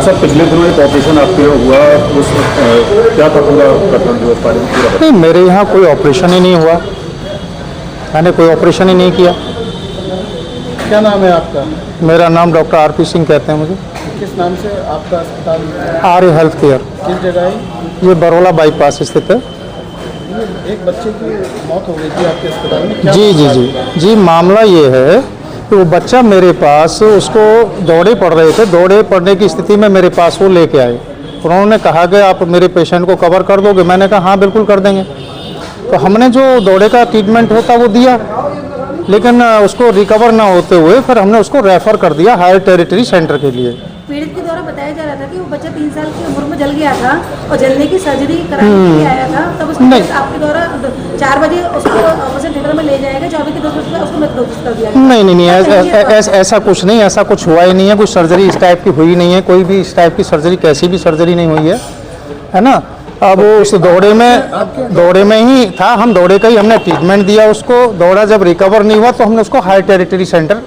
Sir पिछले दिनों एक ऑपरेशन आपके हुआ, उस क्या था पूरा प्रकरण जो इस बारे में पूरा? नहीं, मेरे यहाँ कोई ऑपरेशन ही नहीं हुआ, मैंने कोई ऑपरेशन ही नहीं किया। क्या नाम है आपका? मेरा नाम डॉक्टर आरपी सिंह कहते हैं मुझे। किस नाम से आपका अस्पताल? आर्य हेल्थ केयर। किस जगह है? ये बरोला बाईपास स्थित है। एक बच्चे की मौत हो गई थी आपके अस्पताल में, क्या जी जी जी जी, मामला ये है कि वो बच्चा मेरे पास, उसको दौड़े पड़ रहे थे, दौड़े पड़ने की स्थिति में मेरे पास वो लेके आए। उन्होंने कहा कि आप मेरे पेशेंट को कवर कर दोगे? मैंने कहा हाँ बिल्कुल कर देंगे। तो हमने जो दौड़े का ट्रीटमेंट होता वो दिया, लेकिन उसको रिकवर ना होते हुए फिर हमने उसको रेफ़र कर दिया हायर टेरिटरी सेंटर के लिए। पीड़ित के द्वारा बताया जा रहा था कि वो बच्चा 3 साल की उम्र में जल गया था और जलने की सर्जरी कराने के लिए आया था, तब उसको आपके द्वारा 4 बजे उसको ऑपरेशन थिएटर में ले जाएगा, 24 के 10 बजे उसको मृत घोषित कर दिया। नहीं, ऐसा कुछ नहीं, ऐसा कुछ हुआ ही नहीं है। कोई सर्जरी इस टाइप की हुई नहीं है, कोई भी इस टाइप की सर्जरी, कैसी भी सर्जरी नहीं हुई है ना। अब वो उस दौड़े में ही था, हम दौड़े का ही हमने ट्रीटमेंट दिया उसको। दौड़ा जब रिकवर नहीं हुआ तो हमने उसको हाई टेरिटरी सेंटर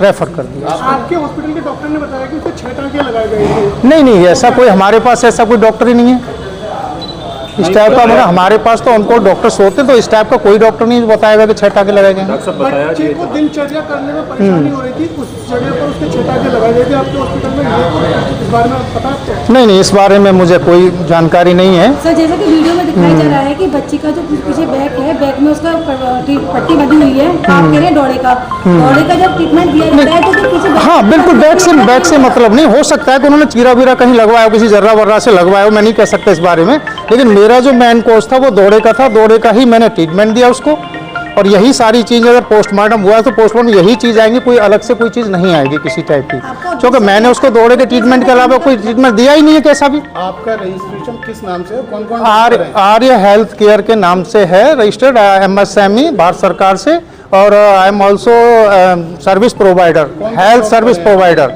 रेफर कर दिया। आपके हॉस्पिटल के डॉक्टर ने बताया कि उसको 6 टाँके लगाए गए थे। नहीं, ऐसा कोई हमारे पास ऐसा कोई डॉक्टर ही नहीं है इस टाइप का। मतलब हमारे पास तो उनको डॉक्टर्स होते, तो इस टाइप का कोई डॉक्टर नहीं बताएगा कि 6 टाँके लगाए गए। बच्चे को दिनचर्या करने में परेशानी हो रही थी, उस जगह पर उसके 6 टाँके लगाए गए थे आपके हॉस्पिटल में, इस बारे में पता है? नहीं, इस बारे में मुझे कोई जानकारी नहीं है। सर, जैसा कि वीडियो में दिखाई जा रहा है कि बच्ची का जो पीछे बैग है, बैग में उसका पट्टी बंधी हुई है, आप कह रहे हैं दौड़े का जब ट्रीटमेंट दिया जाता है तो पीछे हाँ बिल्कुल, बैग से मतलब नहीं। हो सकता है कि उन्होंने चीरा वीरा कहीं लगवाया, किसी जर्रा वर्रा से लगवाया, मैं नहीं कह सकता इस बारे में। लेकिन मेरा जो मेन कोर्स था वो दौड़े का था, दौड़े का ही मैंने ट्रीटमेंट दिया उसको। और यही सारी चीज़, अगर पोस्टमार्टम हुआ तो पोस्टमार्टम यही चीज़ आएंगी, कोई अलग से कोई चीज़ नहीं आएगी किसी टाइप की, क्योंकि मैंने उसको दौड़े के ट्रीटमेंट के अलावा कोई ट्रीटमेंट दिया ही नहीं है कैसा भी। आपका रजिस्ट्रेशन किस नाम से है? कौन आर्य हेल्थ केयर के नाम से है रजिस्टर्ड, MSME भारत सरकार से। और I am also service provider, health service provider.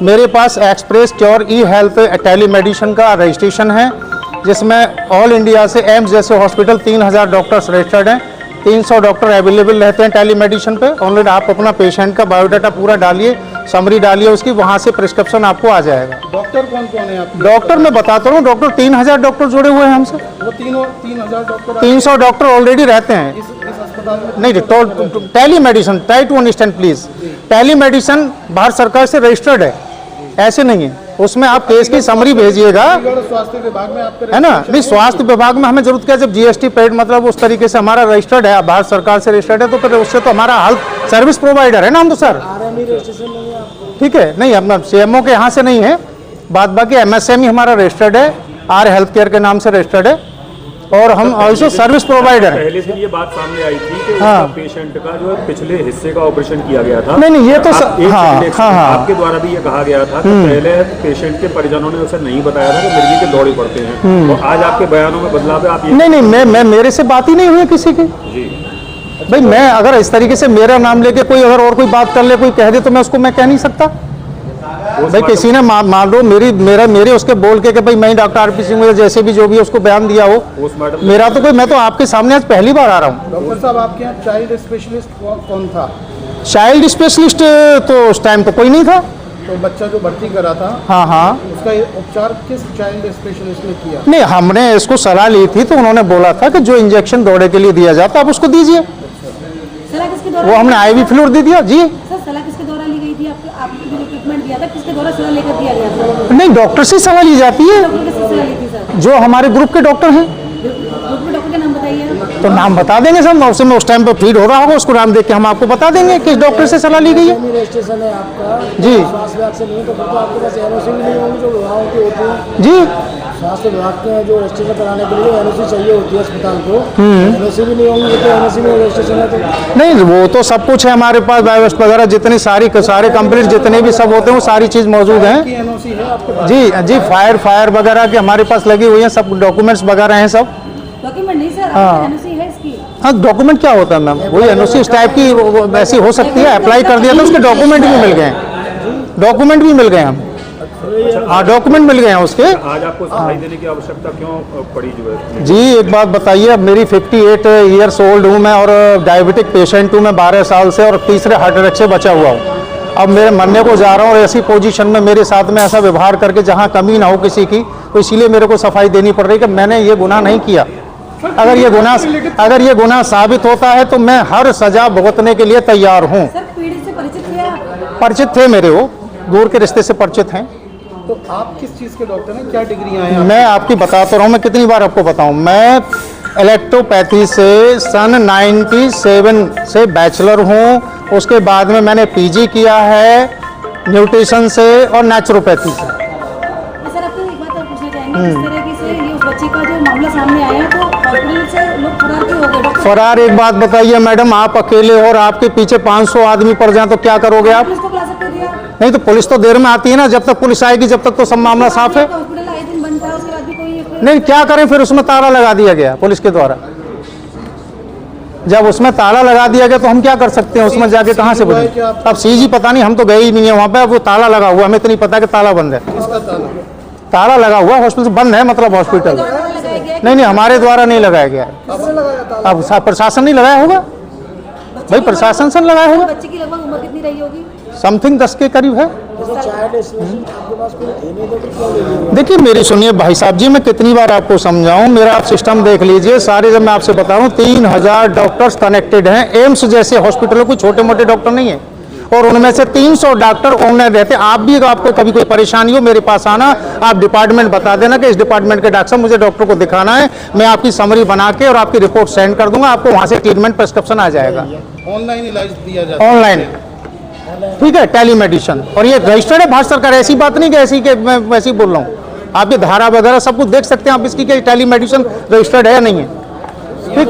मेरे पास एक्सप्रेस क्योर ई हेल्थ टेलीमेडिसिन का रजिस्ट्रेशन है, जिसमें ऑल इंडिया से एम्स जैसे हॉस्पिटल 3000 डॉक्टर्स रजिस्टर्ड हैं, 300 डॉक्टर अवेलेबल रहते हैं टेलीमेडिसिन पे। ऑनलाइन आप अपना पेशेंट का बायोडाटा पूरा डालिए, समरी डालिए उसकी, वहाँ से प्रिस्क्रिप्शन आपको आ जाएगा। डॉक्टर कौन है आपके? डॉक्टर मैं बताता हूँ, डॉक्टर 3000 डॉक्टर जुड़े हुए हैं हमसे। वो 3000 डॉक्टर, 300 डॉक्टर ऑलरेडी रहते हैं इस अस्पताल में? नहीं, telemedicine, try to understand please. Telemedicine Bharat सरकार से रजिस्टर्ड है, ऐसे नहीं है। उसमें आप केस की समरी भेजिएगा, स्वास्थ्य विभाग में आपके है ना। नहीं, स्वास्थ्य विभाग में हमें जरूरत क्या, जब GST पेड मतलब उस तरीके से हमारा रजिस्टर्ड है, भारत सरकार से रजिस्टर्ड है, तो फिर उससे तो हमारा हेल्थ सर्विस प्रोवाइडर है ना हम तो सर। ठीक है, नहीं अपना CMO के यहाँ से नहीं है, बाकी MSME हमारा रजिस्टर्ड है, आर्य हेल्थ केयर के नाम से रजिस्टर्ड है, और हम ऑल्सो सर्विस प्रोवाइडर हैं। पहले से ये बात सामने आई थी कि उसका पेशेंट का जो पिछले हिस्से का ऑपरेशन किया गया था। नहीं, ये तो आपके द्वारा भी ये कहा गया था कि पहले पेशेंट के परिजनों ने उसे नहीं बताया था कि मिर्गी के दौड़े पड़ते हैं, तो आज आपके बयानों में बदलाव है। आप नहीं, मैं मेरे से बात ही नहीं हुई किसी की जी। भाई, मैं अगर इस तरीके से मेरा नाम लेके कोई अगर और कोई बात कर ले, कोई कह दे, तो मैं उसको मैं कह नहीं सकता भाई। किसी ने मान लो मेरे उसके बोल के कि भाई मैं डॉक्टर आरपी सिंह जैसे भी जो भी उसको बयान दिया हो, मेरा तो कोई, मैं तो आपके सामने आज पहली बार आ रहा हूँ। डॉक्टर साहब, आपके यहाँ चाइल्ड स्पेशलिस्ट कौन था? चाइल्ड स्पेशलिस्ट तो उस टाइम तो कोई नहीं था। तो बच्चा जो भर्ती करा था, हाँ, उसका उपचार किस चाइल्ड स्पेशलिस्ट ने किया? नहीं, हमने इसको सलाह ली थी, तो उन्होंने बोला था कि जो इंजेक्शन दौड़े के लिए दिया जाता आप उसको दीजिए। वो हमने IV फ्लूइड दे दिया जी। सलाह किसके द्वारा ली गई थी? आपने जो ट्रीटमेंट दिया था किसके द्वारा सलाह लेकर दिया गया था? नहीं, डॉक्टर से सलाह ली जाती है, डॉक्टर किससे सलाह ली थी सर? जो हमारे ग्रुप के डॉक्टर हैं। ग्रुप में डॉक्टर का नाम बताइए। तो नाम बता देंगे सर, उस टाइम पर फीड हो रहा होगा, उसको नाम देख के हम आपको बता देंगे किस डॉक्टर से सलाह ली गई है। रजिस्ट्रेशन है आपका जी स्वास्थ्य विभाग से नहीं, तो फिर तो आपके पास NOC भी नहीं होंगी जो विभागों की होती है। जी, स्वास्थ्य विभाग के जो रजिस्ट्रेशन कराने के लिए NOC चाहिए होती है अस्पताल को, NOC भी नहीं होंगी, तो NOC में रजिस्ट्रेशन है तो नहीं, वो तो सब कुछ है हमारे पास, बायोवेस्ट वगैरह जितनी सारे कंप्लीट जितने भी सब होते हैं वो सारी चीज़ मौजूद हैं। NOC है आपके पास? जी, फायर वगैरह की हमारे पास लगी हुई है, सब डॉक्यूमेंट्स वगैरह हैं सब। डॉक्यूमेंट नहीं सर, NOC है इसकी? हाँ, डॉक्यूमेंट क्या होता है मैम, वही NOC इस टाइप की वैसी हो सकती है। अप्लाई कर दिया था, उसके डॉक्यूमेंट भी मिल गए हैं, डॉक्यूमेंट भी मिल गए हम। हाँ, डॉक्यूमेंट मिल गए हैं उसके। आज आपको सफाई देने की आवश्यकता क्यों पड़ी जो है? जी, एक बात बताइए, अब मेरी 58 ईयर्स ओल्ड हूँ मैं, और डायबिटिक पेशेंट हूँ मैं 12 साल से, और तीसरे हार्ट अटैक से बचा हुआ हूँ। अब मेरे मरने को जा रहा हूँ और ऐसी पोजीशन में मेरे साथ में ऐसा व्यवहार करके जहाँ कमी ना हो किसी की, तो इसीलिए मेरे को सफाई देनी पड़ रही है कि मैंने ये गुनाह नहीं किया। अगर ये गुनाह साबित होता है तो मैं हर सजा भुगतने के लिए तैयार हूँ। सर पीड़ित से परिचित थे आप? परिचित थे मेरे, वो दूर के रिश्ते से परिचित हैं। तो आप किस चीज़ के डॉक्टर हैं, क्या डिग्रियां हैं? मैं आपकी बता तो रहा हूँ, मैं कितनी बार आपको बताऊँ, मैं इलेक्ट्रोपैथी से सन 97 से बैचलर हूँ। उसके बाद में मैंने पीजी किया है न्यूट्रिशन से और नेचुरोपैथी से। सर आपको एक बात और पूछना चाहेंगे, जिस तरीके से ये उस बच्चे का जो मामला सामने आया तो हॉस्पिटल से लोग फरार क्यों हो गए डॉक्टर? फरार, एक बात बताइए मैडम, आप अकेले हो और आपके पीछे 500 आदमी पड़ जाए तो क्या करोगे आप? पुलिस को बुला सकते थे आप? नहीं तो पुलिस तो देर में आती है ना, जब तक पुलिस आएगी जब तक तो सब मामला साफ है। हॉस्पिटल आए दिन बंद था, उसके बाद भी कोई नहीं, क्या करें फिर, उसमें ताला लगा दिया गया पुलिस के द्वारा। जब उसमें ताला लगा दिया गया तो हम क्या कर सकते हैं, उसमें जाके कहाँ से बोलें? अब सीजी पता नहीं, हम तो गए ही नहीं है वहाँ पे। अब वो ताला लगा हुआ, हमें तो नहीं पता कि ताला बंद है। ताला लगा हुआ, हॉस्पिटल बंद है, मतलब हॉस्पिटल। नहीं, हमारे द्वारा नहीं लगाया गया। अब प्रशासन नहीं लगाया होगा भाई, प्रशासन से लगाया होगा। बच्चे की लगभग उम्र कितनी रही होगी? समथिंग 10 के करीब है। देखिए मेरी सुनिए भाई साहब जी, मैं कितनी बार आपको समझाऊं, मेरा आप सिस्टम देख लीजिए सारे। जब मैं आपसे बता रहा हूँ 3000 डॉक्टर्स कनेक्टेड हैं। एम्स जैसे हॉस्पिटलों को छोटे मोटे डॉक्टर नहीं है, और उनमें से 300 डॉक्टर ऑनलाइन रहते हैं। आप भी, आपको कभी कोई परेशानी हो मेरे पास आना, आप डिपार्टमेंट बता देना कि इस डिपार्टमेंट के डॉक्टर साहब मुझे डॉक्टर को दिखाना है, मैं आपकी समरी बना के और आपकी रिपोर्ट सेंड कर दूंगा, आपको वहां से ट्रीटमेंट प्रिस्क्रिप्शन आ जाएगा। ऑनलाइन इलाज दिया जाता ऑनलाइन, ठीक है, टेलीमेडिसिन। और ये रजिस्टर्ड है भारत सरकार, ऐसी बात नहीं कि ऐसी कि मैं वैसे ही बोल रहा हूँ। आपकी धारा वगैरह सब कुछ देख सकते हैं आप इसकी, कि टेलीमेडिसिन रजिस्टर्ड है या नहीं है। ठीक,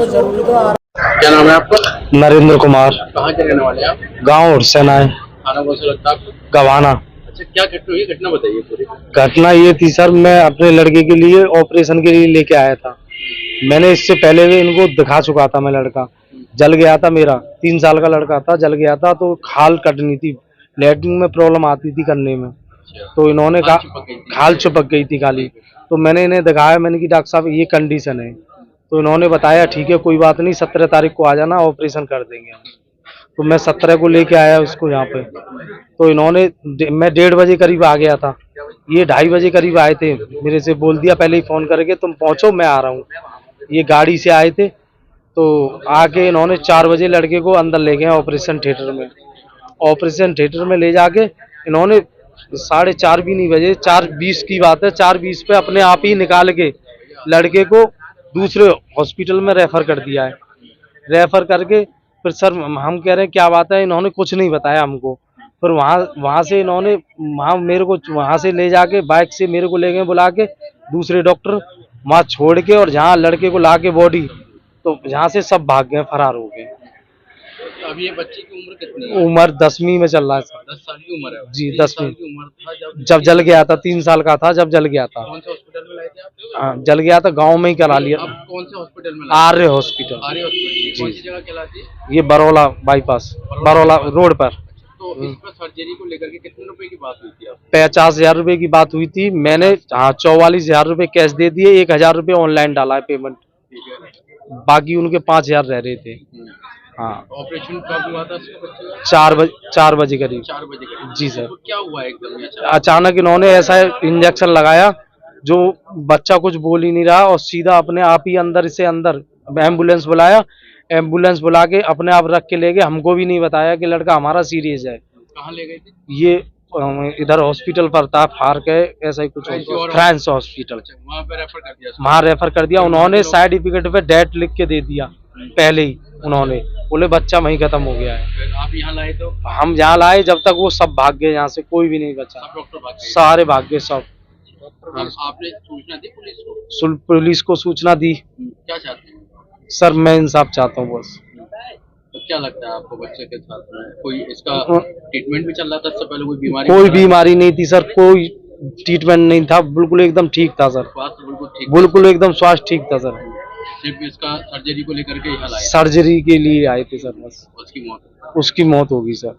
क्या नाम है आपका? नरेंद्र कुमार। कहाँ के रहने वाले हैं आप? गांव उर्सेना है, खाना कौन सा लगता है आपको? गवाना। अच्छा, क्या घटना हुई? घटना बताइए पूरी। घटना ये थी सर, मैं अपने लड़के के लिए ऑपरेशन के लिए लेके आया था। मैंने इससे पहले भी इनको दिखा चुका था। मैं लड़का जल गया था, मेरा 3 साल का लड़का था, जल गया था, तो खाल कटनी थी, लैट्रिन में प्रॉब्लम आती थी करने में। तो इन्होंने कहा खाल चिपक गई थी खाली। तो मैंने इन्हें दिखाया, मैंने कि डॉक्टर साहब ये कंडीशन है। तो इन्होंने बताया ठीक है कोई बात नहीं, 17 तारीख को आ जाना, ऑपरेशन कर देंगे हम। तो मैं 17 को लेके आया उसको यहाँ पे। तो इन्होंने, मैं 1:30 बजे करीब आ गया था, ये 2:30 बजे करीब आए थे। मेरे से बोल दिया पहले ही फोन करके, तुम पहुंचो मैं आ रहा हूँ। ये गाड़ी से आए थे, तो आके इन्होंने 4 बजे लड़के को अंदर ले गए ऑपरेशन थिएटर में। ऑपरेशन थिएटर में ले जाके इन्होंने 4:30 भी नहीं बजे, 4:20 की बात है, 4:20 पे अपने आप ही निकाल के लड़के को दूसरे हॉस्पिटल में रेफर कर दिया है। रेफर करके फिर सर हम कह रहे हैं क्या बात है, इन्होंने कुछ नहीं बताया हमको। फिर वहाँ से इन्होंने मेरे को वहाँ से ले जाके बाइक से मेरे को ले गए बुला के, दूसरे डॉक्टर वहाँ छोड़ के, और जहाँ लड़के को ला के बॉडी, तो यहाँ से सब भाग गए, फरार हो गए। अब ये बच्चे की उम्र कितनी है? उम्र 10वीं में चल रहा है सर। 10 साल की उम्र है जी, 10 साल 10वीं की उम्र था जब जल गया था, 3 साल का था जब जल गया था। कौन से हॉस्पिटल में लाए थे आप? हाँ, जल गया था, गांव में ही करा लिया। अब कौन से हॉस्पिटल में लाए? आर्य हॉस्पिटल, आर्य हॉस्पिटल। कौन सी जगह कहलाती है? ये बरौला बाईपास, बरौला रोड पर। तो इस पर सर्जरी को लेकर के कितने रुपए की बात हुई थी आप? 50,000 रुपए की बात हुई थी। मैंने 44,000 रुपए कैश दे दिए, 1,000 रुपए ऑनलाइन डाला है पेमेंट, बाकी उनके 5,000 रह रहे थे। हाँ, ऑपरेशन कब हुआ था इसके बच्चे का? 4 बजे करीब। 4 बजे करीब। जी सर। तो क्या हुआ एकदम ये? अचानक इन्होंने ऐसा इंजेक्शन लगाया जो बच्चा कुछ बोल ही नहीं रहा, और सीधा अपने आप ही अंदर से अंदर एम्बुलेंस बुलाया, एम्बुलेंस बुला के अपने आप रख के ले गए। हमको भी नहीं बताया कि लड़का हमारा सीरियस है। कहाँ ले गए थे? ये इधर हॉस्पिटल पर था, फार्क है, ऐसा ही कुछ, फ्रांस हॉस्पिटल, वहाँ पे रेफर कर दिया? वहाँ रेफर कर दिया। उन्होंने सर्टिफिकेट पे डेट लिख के दे दिया पहले ही, उन्होंने बोले बच्चा वहीं खत्म हो गया है। फिर आप यहाँ लाए तो? हम यहाँ लाए, जब तक वो सब भाग गए, यहाँ से कोई भी नहीं बचा, सब डॉक्टर भाग गए? सारे भाग गए सब। अब आपने सूचना दी पुलिस को? पुलिस को सूचना दी। क्या चाहते हैं? सर मैं इंसाफ चाहता हूँ बस। तो क्या लगता है आपको बच्चे के साथ में कोई इसका ट्रीटमेंट भी चल रहा था इससे पहले? कोई बीमारी? कोई बीमारी नहीं थी सर, कोई ट्रीटमेंट नहीं था, बिल्कुल एकदम ठीक था सर, स्वास्थ्य बिल्कुल ठीक? बिल्कुल एकदम स्वास्थ्य ठीक था सर। सिर्फ इसका सर्जरी को लेकर के यहाँ लाए? सर्जरी के लिए आए थे सर बस। उसकी मौत होगी सर।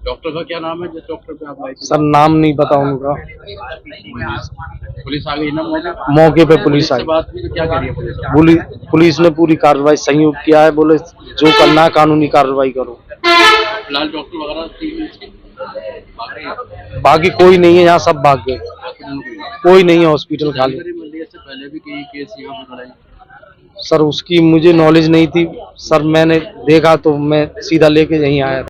डॉक्टर का क्या नाम है जिस डॉक्टर पे आप लाए थे? सर नाम नहीं पता उनका। पुलिस आ गई ना मौके पे पुलिस आई। बात हुई तो क्या करी है पुलिस? पुलिस ने पूरी कार्रवाई सहयोग किया है, बोले जो करना है कानूनी कार्रवाई करो। फिलहाल डॉक्टर वगैरह बाकी कोई नहीं है यहाँ, सब भाग गए, हॉस्पिटल में कोई नहीं है हॉस्पिटल खाली। जानकारी मिल रही है इससे पहले भी कई केस यहाँ पे पड़े हैं। सर उसकी मुझे नॉलेज नहीं थी सर, मैंने देखा तो मैं सीधा लेके यहीं आया था।